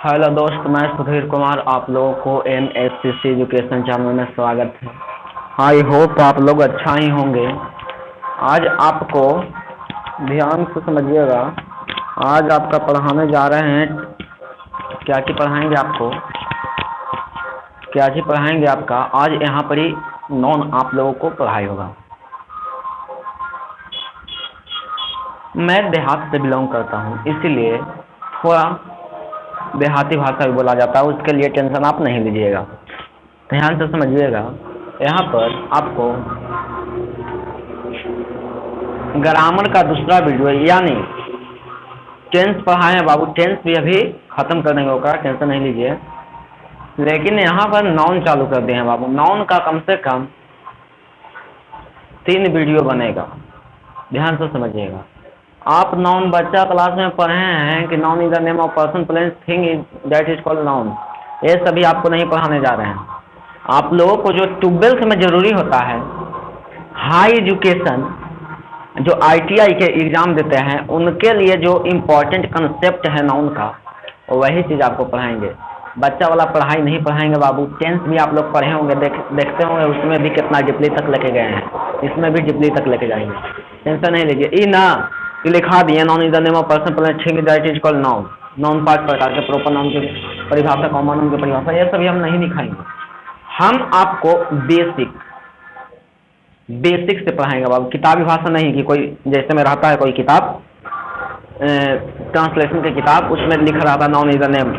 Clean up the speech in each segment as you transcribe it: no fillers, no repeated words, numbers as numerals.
Hello दोस्त, मैं सुधीर कुमार। आप लोगों को MSCC एजुकेशन चैनल में स्वागत है। आई होप आप लोग अच्छा ही होंगे। आज आपको ध्यान से समझिएगा। आज आपका पढ़ाने जा रहे हैं। क्या चीज़ पढ़ाएंगे आपको? क्या चीज़ पढ़ाएंगे आपका? आज यहाँ पर ही नॉन आप लोगों को पढ़ाई होगा। मैं देहात से बिलोंग करता हूँ, इसीलिए थोड़ा देहाती भाषा भी बोला जाता है। उसके लिए टेंशन आप नहीं लीजिएगा, ध्यान से समझिएगा। यहाँ पर आपको ग्रामर का दूसरा वीडियो यानी टेंस पढ़ाए हैं बाबू। टेंस भी अभी ख़त्म कर देंगे होगा, टेंशन नहीं लीजिए। लेकिन यहाँ पर नाउन चालू कर दिए हैं बाबू। नाउन का कम से कम 3 वीडियो बनेगा, ध्यान से समझिएगा। आप नाउन बच्चा क्लास में पढ़े हैं कि noun is the name of person place thing is that is called noun. ये सभी आपको नहीं पढ़ाने जा रहे हैं। आप लोगों को जो 12th में ज़रूरी होता है, हाई एजुकेशन जो ITI के एग्ज़ाम देते हैं, उनके लिए जो इम्पोर्टेंट कंसेप्ट है नाउन का, वही चीज़ आपको पढ़ाएंगे। बच्चा वाला पढ़ाई नहीं पढ़ाएंगे बाबू। टेंस भी आप लोग पढ़े होंगे, देखते होंगे उसमें भी कितना डिप्ली तक लेके गए हैं। इसमें भी डिप्ली तक लेके जाएंगे, टेंशन नहीं लीजिए। ई ना ये लिखा दिए, non is the name of person place thing that is called noun. Noun 5 प्रकार के, प्रोपर नाउन की परिभाषा, कॉमन नाउन की परिभाषा, ये सभी हम नहीं दिखाएंगे। हम आपको बेसिक से पढ़ाएंगे बाबू। किताबी भाषा नहीं कि कोई जैसे में रहता है कोई किताब, ट्रांसलेशन की किताब, उसमें लिख रहा था नाउन इज द नेम,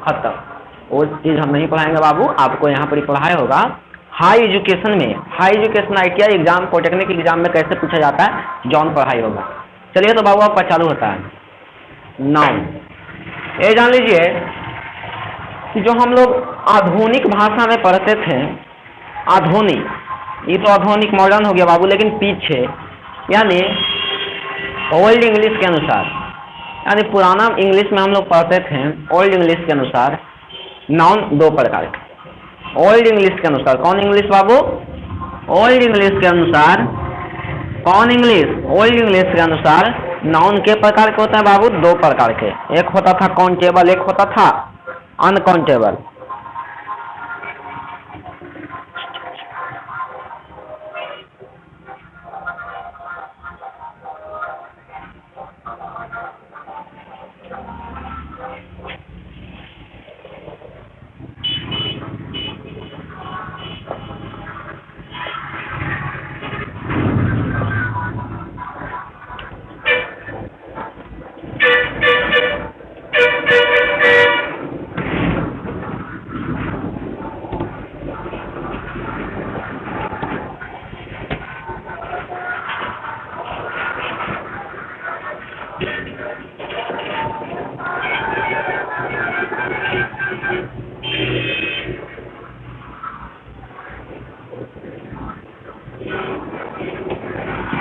खत्म। वो चीज़ हम नहीं पढ़ाएंगे बाबू। आपको यहाँ पर ही पढ़ाया होगा। हाई एजुकेशन में, high education ITI exam, polytechnic exam में कैसे पूछा जाता है, जॉन पढ़ाई होगा। चलिए तो बाबू आपका चालू होता है नाउन। ये जान लीजिए कि जो हम लोग आधुनिक भाषा में पढ़ते थे, आधुनिक, ये तो आधुनिक मॉडर्न हो गया बाबू, लेकिन पीछे यानी ओल्ड इंग्लिश के अनुसार, यानी पुराना इंग्लिश में हम लोग पढ़ते थे, ओल्ड इंग्लिश के अनुसार नाउन 2 प्रकार के। ओल्ड इंग्लिश के अनुसार, कौन इंग्लिश बाबू? ओल्ड इंग्लिश के अनुसार, कौन इंग्लिश? ओल्ड इंग्लिश के अनुसार नाउन के प्रकार के होते हैं बाबू, 2 प्रकार के। एक होता था काउंटेबल, एक होता था अनकाउंटेबल।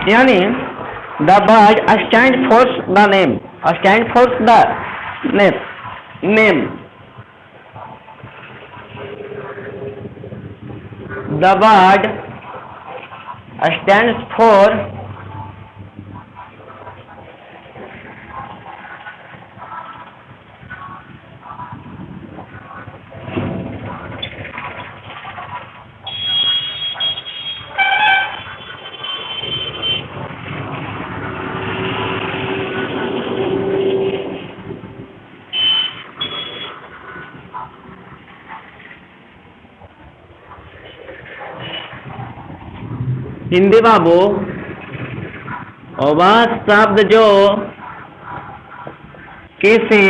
यानी the word stand for the name, stand for the name, the word stand for Hindi बाबू, और वह शब्द जो किसी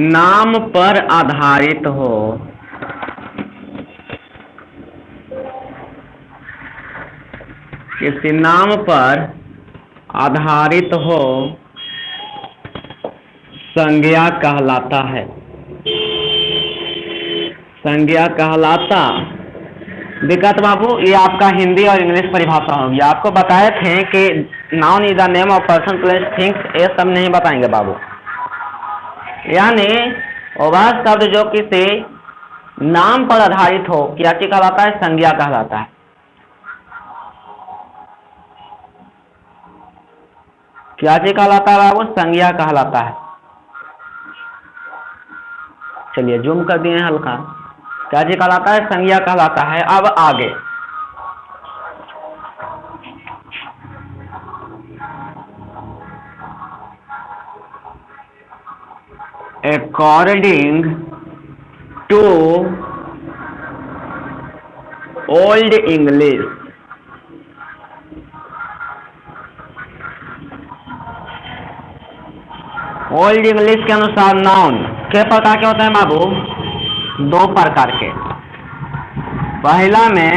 नाम पर आधारित हो, किसी नाम पर आधारित हो, संज्ञा कहलाता है। संज्ञा कहलाता। दिक्कत बाबू, ये आपका हिंदी और इंग्लिश परिभाषा होगी। आपको बताए थे कि noun is the name of person place things, ये सब नहीं बताएंगे बाबू। यानी वह शब्द जो किसी नाम पर आधारित हो, क्या चीज कहलाता है? संज्ञा कहलाता है। क्या चीज कहलाता है बाबू? संज्ञा कहलाता है। चलिए जूम कर दिए हैं हल्का। क्या जी कहलाता है? संज्ञा कहलाता है। अब आगे according to old English, old English के अनुसार नाउन कितने प्रकार के होते हैं बाबू? 2 प्रकार के। पहला में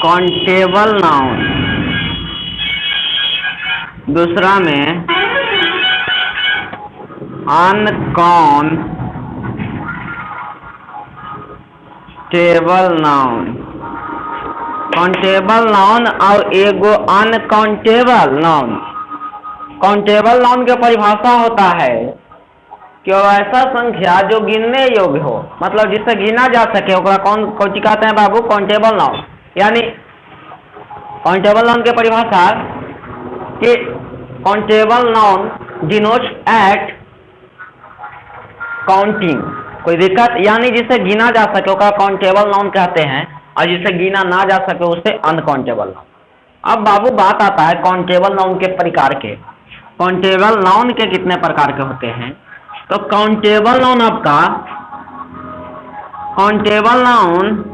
काउंटेबल नाउन, दूसरा में अनकाउंटेबल नाउन। काउंटेबल नाउन और एगो अनकाउंटेबल नाउन। काउंटेबल नाउन की परिभाषा होता है कि ऐसा संख्या जो गिनने योग्य हो, मतलब जिससे गिना जा सके, ओकरा कौन कहते हैं बाबू? Countable noun. यानी काउंटेबल नाउन की परिभाषा कि countable noun denotes act counting. कोई दिक्कत? यानी जिसे गिना जा सके ओकरा काउंटेबल नाउन कहते हैं, और जिसे गिना ना जा सके उसे अनकाउंटेबल नाउन। अब बाबू बात आता है काउंटेबल नाउन के प्रकार के। काउंटेबल नाउन के कितने प्रकार के होते हैं? तो काउंटेबल नाउन आपका काउंटेबल नाउन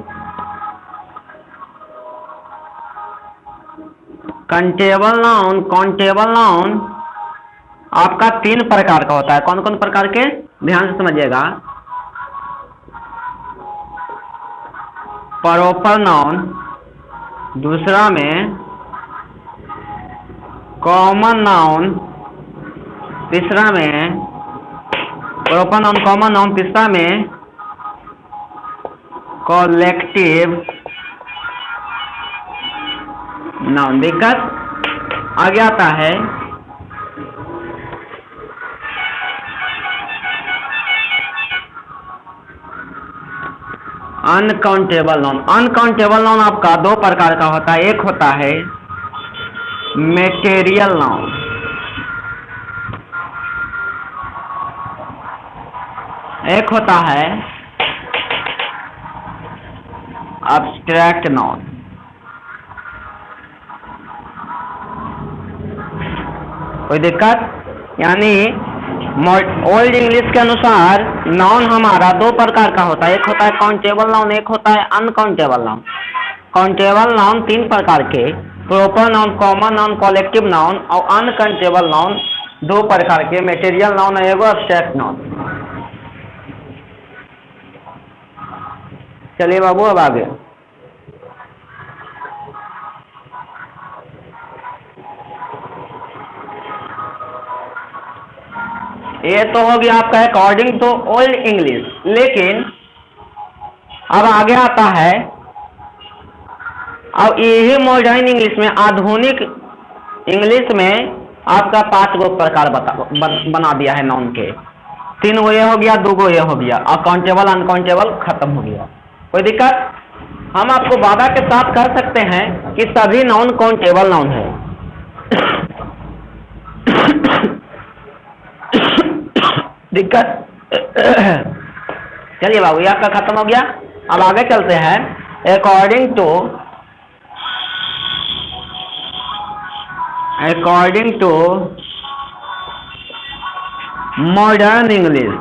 आपका 3 प्रकार का होता है। कौन कौन प्रकार के? ध्यान से समझिएगा। प्रॉपर नाउन, दूसरा में कॉमन नाउन, तीसरा में प्रॉपर नाउन कॉमन नाउन, तीसरा में कलेक्टिव नाउन। दिक्कत आगे आता है अनकाउंटेबल नाउन। अनकाउंटेबल नाउन आपका 2 प्रकार का होता है। एक होता है मेटेरियल नाउन, एक होता है एब्स्ट्रैक्ट नाउन। कोई दिक्कत? यानी ओल्ड इंग्लिश के अनुसार नाउन हमारा 2 प्रकार का होता है। एक होता है काउंटेबल नाउन, एक होता है अनकाउंटेबल नाउन। काउंटेबल नाउन 3 प्रकार के, proper noun, common noun, collective noun, और अनकाउंटेबल नाउन 2 प्रकार के, मेटेरियल नाउन है एगो, एब्स्ट्रैक्ट नाउन। चलिए बाबू अब आगे। ये तो हो गया आपका अकॉर्डिंग टू ओल्ड इंग्लिश। लेकिन अब आगे आता है, अब यही मॉडर्न इंग्लिश में, आधुनिक इंग्लिश में आपका 5 गो प्रकार बना दिया है नाउन के। 3 गो ये हो गया, 2 गो ये हो गया, अकाउंटेबल अनकाउंटेबल खत्म हो गया। कोई दिक्कत? हम आपको वादा के साथ कर सकते हैं कि सभी नाउन काउंटेबल नाउन है। दिक्कत? चलिए बाबू ये आपका खत्म हो गया। अब आगे चलते हैं। According to modern English.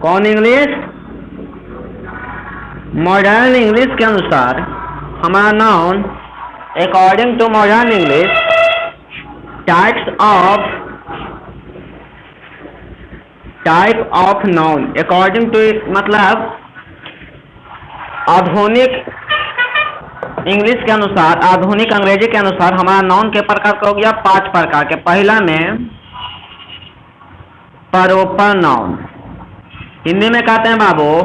कौन इंग्लिश? मॉडर्न इंग्लिश के अनुसार हमारा noun according to modern English type of noun. According to मतलब आधुनिक इंग्लिश के अनुसार, आधुनिक अंग्रेजी के अनुसार हमारा नाउन के प्रकार का हो गया 5 प्रकार के। पहला में प्रॉपर नाउन, हिंदी में कहते हैं बाबू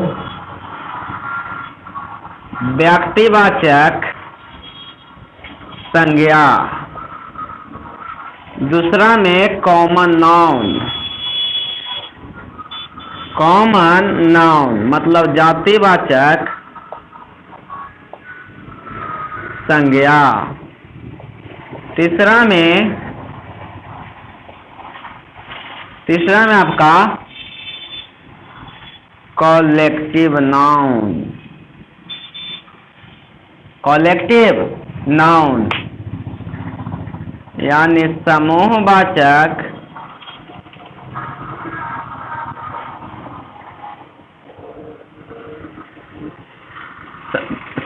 व्यक्तिवाचक संज्ञा। दूसरा में कॉमन नाउन मतलब जातिवाचक संज्ञा। तीसरा में तीसरा में आपका कॉलेक्टिव नाउन, कॉलेक्टिव नाउन यानी समूहवाचक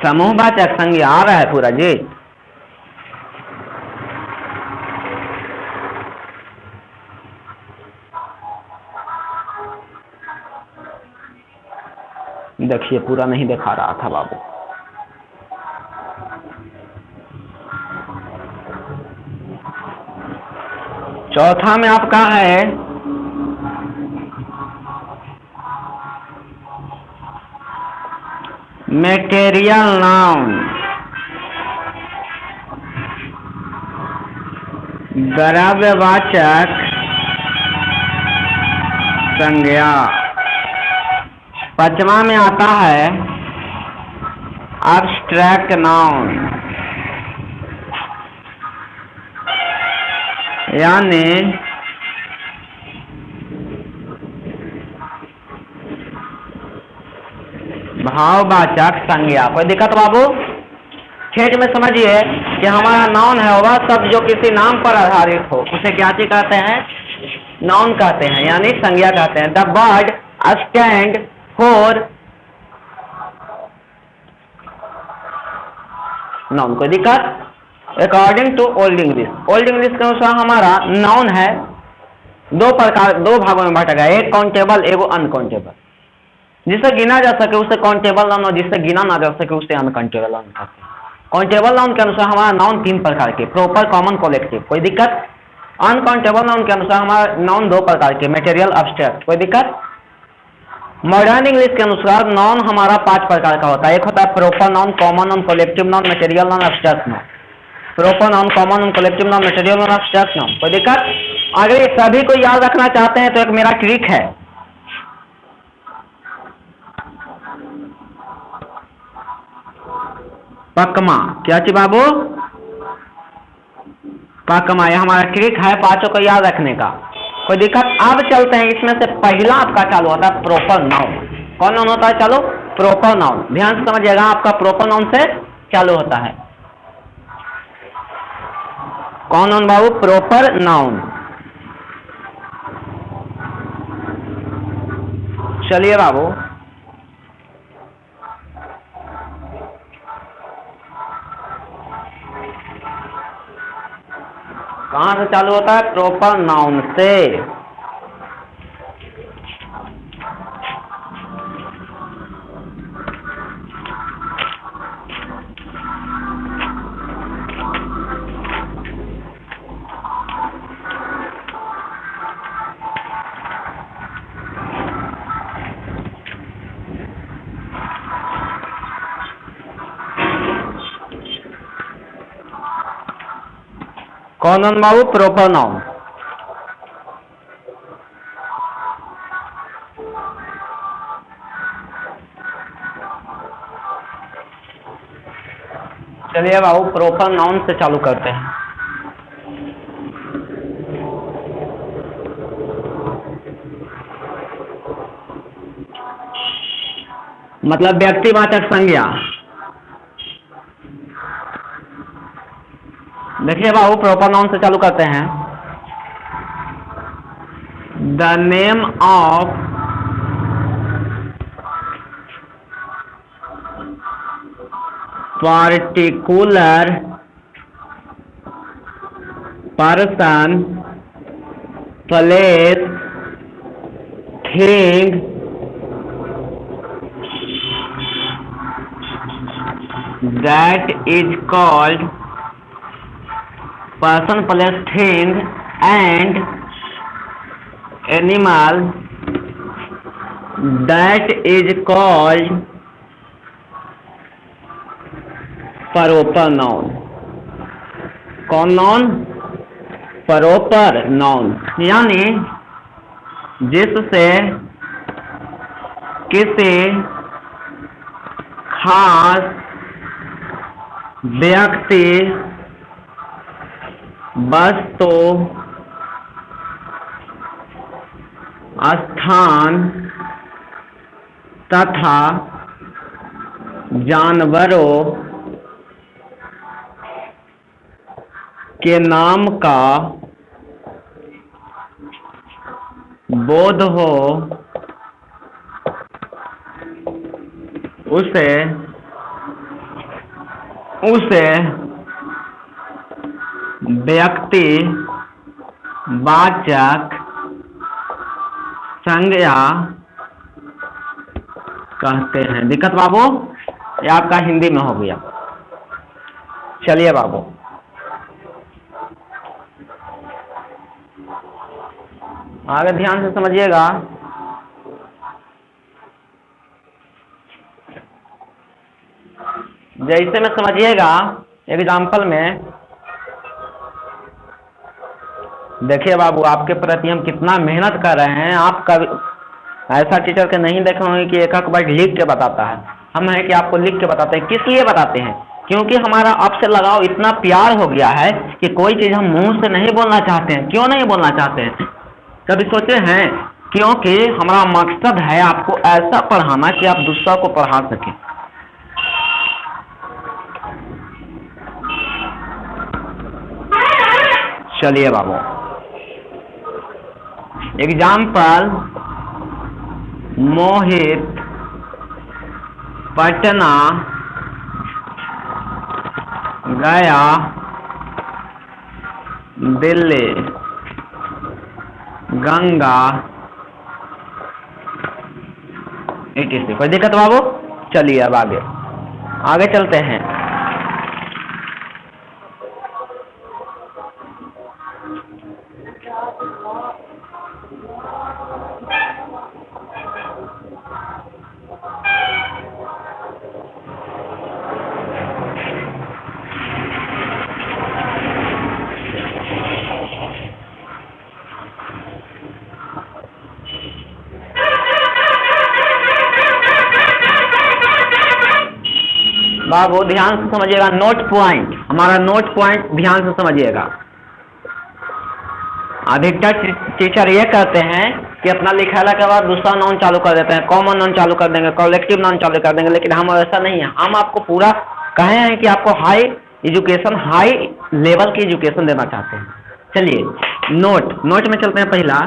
समूहवाचक संज्ञा आ रहा है पूरा जी। देखिए पूरा नहीं दिखा रहा था बाबू। चौथा में आपका है मैटेरियल नाउन, द्रव्यवाचक संज्ञा। पांचवा में आता है एब्स्ट्रैक्ट नाउन यानी भाववाचक संज्ञा। कोई दिक्कत बाबू? छठ में समझिए कि हमारा नाउन है वह सब जो किसी नाम पर आधारित हो उसे क्या कहते हैं? नाउन कहते हैं यानी संज्ञा कहते हैं। The word stand for noun. कोई दिक्कत? According to old English, old English के अनुसार हमारा नाउन है दो भागों में बांटा गया, एक काउंटेबल एवं अनकाउंटेबल। जिसे गिना जा सके उसे काउंटेबल नाउन और जिसे गिना ना जा सके उसे अनकाउंटेबल नाउन कहते हैं। काउंटेबल नाउन के अनुसार हमारा नाउन 3 प्रकार के, प्रॉपर, कॉमन, कलेक्टिव। कोई दिक्कत? अनकाउंटेबल नाउन के अनुसार हमारा नाउन 2 प्रकार के, मटेरियल, एब्स्ट्रैक्ट। कोई दिक्कत? मॉडर्न इंग्लिश के अनुसार नाउन हमारा 5 प्रकार का होता है। एक होता है proper noun, common noun, collective noun, material noun, abstract noun. Proper noun, common noun, collective noun, material noun, abstract noun. कोई दिक्कत? अगर ये सभी को याद रखना चाहते हैं तो एक मेरा ट्रिक है। पकमा, क्या चीज बाबू? पकमा, यह हमारा ट्रिक है 5 को याद रखने का। कोई दिक्कत? अब चलते हैं, इसमें से पहला आपका चालू होता है प्रॉपर नाउन। कौन नाउन होता है चालू? Proper noun. ध्यान से समझिएगा, आपका प्रॉपर नाउन से चालू होता है। कौन नाउन बाबू? Proper noun. चलिए बाबू, कहां से चालू होता है? प्रॉपर नाउन से। कौन नाउन बाबू? Proper noun. चलिए बाबू प्रॉपर नाउन से चालू करते हैं। मतलब व्यक्तिवाचक संज्ञा। देखिए बाबू प्रॉपर नाउन से चालू करते हैं। The name of particular person, place, thing, that is called person, place, thing and animal that is called proper noun। कौन नाउन? प्रॉपर नाउन यानी जिससे किसी खास व्यक्ति, वस्तु, स्थान तथा जानवरों के नाम का बोध हो उसे व्यक्ति वाचक संज्ञा कहते हैं। दिक्कत बाबू, ये आपका हिंदी में हो गया। चलिए बाबू, आगे ध्यान से समझिएगा। जैसे में समझिएगा एग्जाम्पल में। देखिए बाबू, आपके प्रति हम कितना मेहनत कर रहे हैं। आप कभी ऐसा टीचर के नहीं देखे होंगे कि एक एक बार लिख के बताता है। हम है कि आपको लिख के बताते हैं। किस लिए बताते हैं? क्योंकि हमारा आपसे लगाव इतना प्यार हो गया है कि कोई चीज़ हम मुंह से नहीं बोलना चाहते हैं। क्यों नहीं बोलना चाहते हैं? कभी सोचे हैं? क्योंकि हमारा मकसद है आपको ऐसा पढ़ाना कि आप दूसरा को पढ़ा सकें। चलिए बाबू, एग्जाम्पल, मोहित पटना गया दिल्ली गंगा etc। कोई दिक्कत बाबू? चलिए अब आगे चलते हैं। बाबू ध्यान से समझिएगा। नोट पॉइंट, हमारा नोट पॉइंट ध्यान से समझिएगा। अधिकतर टीचर ये कहते हैं कि अपना लिखाने के बाद दूसरा नाउन चालू कर देते हैं, कॉमन नाउन चालू कर देंगे, कलेक्टिव नाउन चालू कर देंगे। लेकिन हम ऐसा नहीं है। हम आपको पूरा कहे हैं कि आपको हाई एजुकेशन, हाई लेवल की एजुकेशन देना चाहते हैं। चलिए नोट में चलते हैं। पहला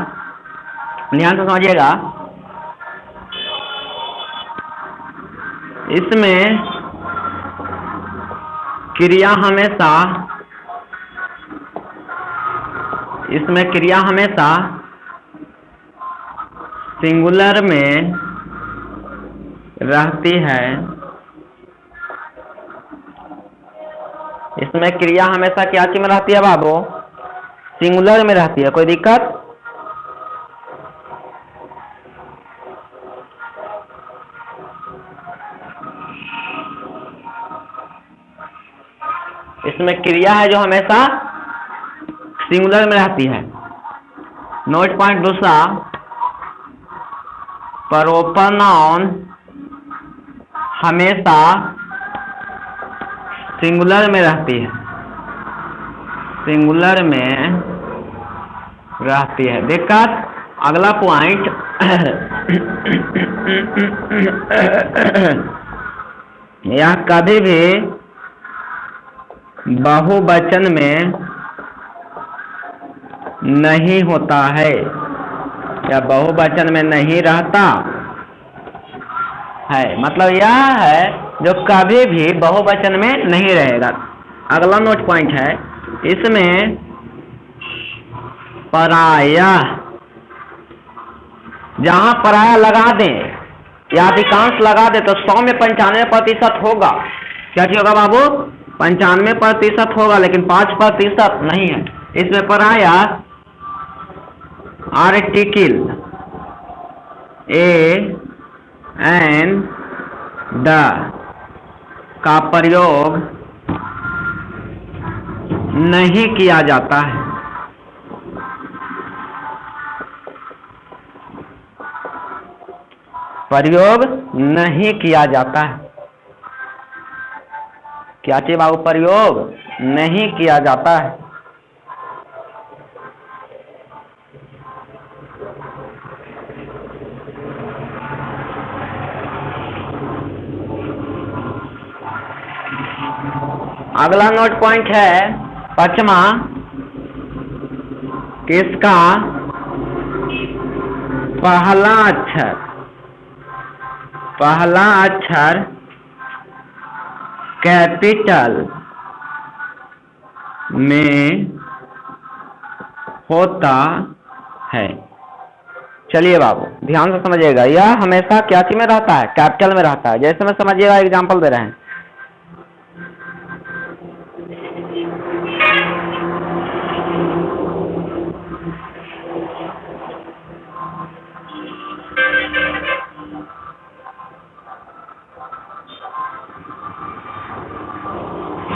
ध्यान से समझिएगा। इसमें क्रिया हमेशा सिंगुलर में रहती है। इसमें क्रिया हमेशा क्या चीज में रहती है बाबू? सिंगुलर में रहती है। कोई दिक्कत? इसमें क्रिया है जो हमेशा सिंगुलर में रहती है। नोट पॉइंट दूसरा, प्रॉपर नाउन हमेशा सिंगुलर में रहती है। सिंगुलर में रहती है। दिक्कत? अगला पॉइंट यह कभी भी बहुवचन में नहीं होता है या बहुवचन में नहीं रहता है। मतलब यह है जो कभी भी बहुवचन में नहीं रहेगा। अगला नोट पॉइंट है, इसमें पराया, जहां पराया लगा दें या अधिकांश लगा दे तो 100 में 95% होगा। क्या चीज होगा बाबू? 95% होगा, लेकिन 5% नहीं है। इसमें पराया आर्टिकल ए एन द का प्रयोग नहीं किया जाता है। प्रयोग नहीं किया जाता है। क्या चाहिए बाबू? प्रयोग नहीं किया जाता है। अगला नोट पॉइंट है पांचवा, किसका पहला अक्षर कैपिटल में होता है। चलिए बाबू ध्यान से समझिएगा, यह हमेशा क्या चीज में रहता है? कैपिटल में रहता है। जैसे मैं समझिएगा, एग्जांपल दे रहे हैं,